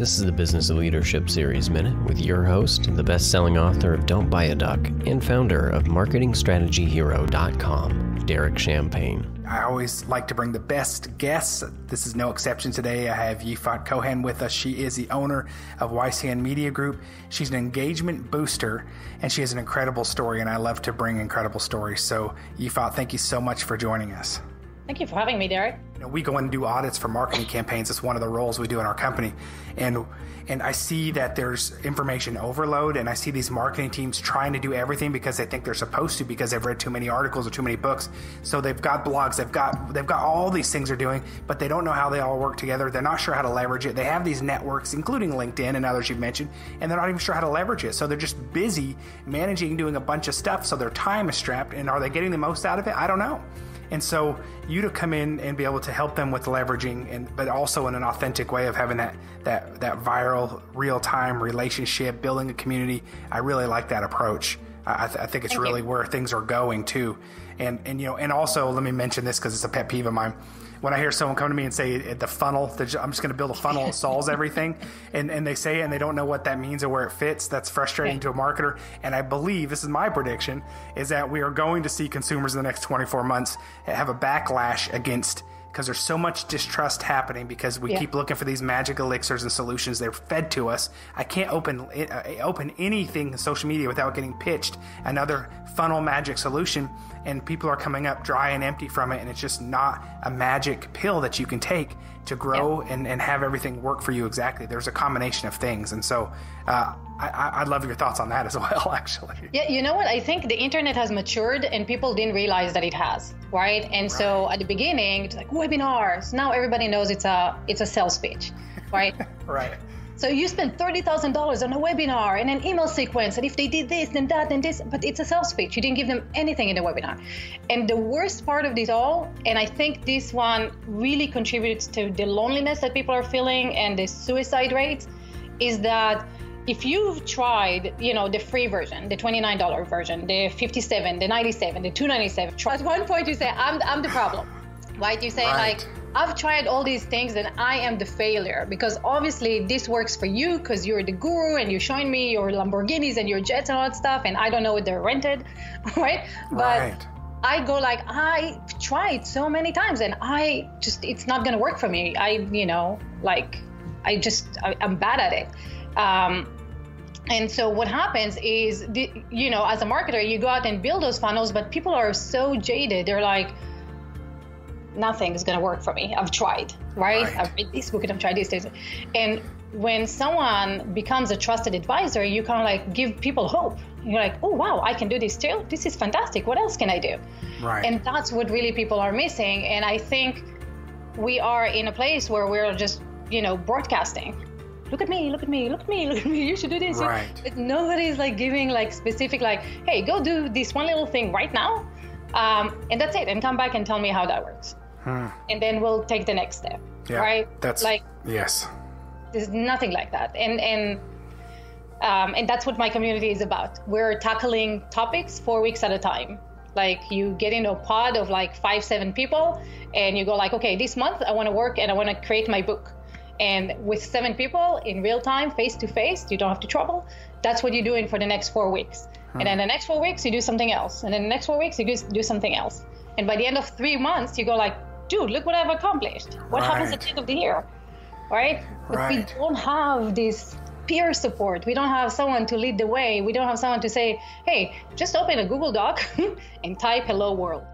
This is the Business of Leadership Series Minute with your host, the best-selling author of Don't Buy a Duck and founder of MarketingStrategyHero.com, Derek Champagne. I always like to bring the best guests. This is no exception today. I have Yifat Cohen with us. She is the owner of YCN Media Group. She's an engagement booster, and she has an incredible story, and I love to bring incredible stories. So, Yifat, thank you so much for joining us. Thank you for having me, Derek. We go in and do audits for marketing campaigns. It's one of the roles we do in our company. And I see that there's information overload, and I see these marketing teams trying to do everything because they think they're supposed to, because they've read too many articles or too many books. So they've got blogs, they've got all these things they're doing, but they don't know how they all work together. They're not sure how to leverage it. They have these networks, including LinkedIn and others you've mentioned, and they're not even sure how to leverage it. So they're just busy managing and doing a bunch of stuff, so their time is strapped, and are they getting the most out of it? I don't know. And so you to come in and be able to help them with leveraging, but also in an authentic way of having that viral, real-time relationship, building a community. I really like that approach. I think it's really where things are going too. And also let me mention this because it's a pet peeve of mine. When I hear someone come to me and say the funnel, I'm just going to build a funnel that solves everything, and they say it and they don't know what that means or where it fits, that's frustrating to a marketer. And I believe, this is my prediction, is that we are going to see consumers in the next 24 months have a backlash against, because there's so much distrust happening because we keep looking for these magic elixirs and solutions. They're fed to us. I can't open anything in social media without getting pitched another funnel magic solution, and people are coming up dry and empty from it, and it's just not a magic pill that you can take to grow and have everything work for you exactly. There's a combination of things, and so I'd love your thoughts on that as well, actually. Yeah, you know what? I think the internet has matured and people didn't realize that it has, right? And so at the beginning, it's like webinars. Now everybody knows it's a sales pitch, right? Right. So you spend $30,000 on a webinar and an email sequence, and if they did this, then that, then this, but it's a sales pitch. You didn't give them anything in the webinar. And the worst part of this all, and I think this one really contributes to the loneliness that people are feeling and the suicide rates, is that if you've tried, the free version, the $29 version, the $57, the $97, the $297, at one point you say, I'm the problem, right? You say I've tried all these things and I am the failure, because obviously this works for you because you're the guru and you're showing me your Lamborghinis and your jets and all that stuff, and I don't know if they're rented, right? But I go I tried so many times and it's not going to work for me. I'm bad at it. And so what happens is, as a marketer, you go out and build those funnels, but people are so jaded. They're like, nothing is going to work for me. I've tried, right? I've read this book and I've tried this. And when someone becomes a trusted advisor, you kind of give people hope. You're like, oh, wow, I can do this too. This is fantastic. What else can I do? Right. And that's what really people are missing. And I think we are in a place where we're just, broadcasting. Look at me, look at me, look at me, look at me. You should do this. Right. Nobody's giving specific, hey, go do this one little thing right now. And that's it. And come back and tell me how that works. And then we'll take the next step. Yeah, right? That's yes. There's nothing like that. And that's what my community is about. We're tackling topics 4 weeks at a time. You get into a pod of 5-7 people, and you go okay, this month I want to work and I want to create my book. And with 7 people in real time, face to face, you don't have to travel. That's what you're doing for the next 4 weeks. And then the next 4 weeks, you do something else. And then the next 4 weeks, you do something else. And by the end of 3 months, you go dude, look what I've accomplished. What happens at the end of the year, right? But we don't have this peer support. We don't have someone to lead the way. We don't have someone to say, hey, just open a Google Doc and type hello world.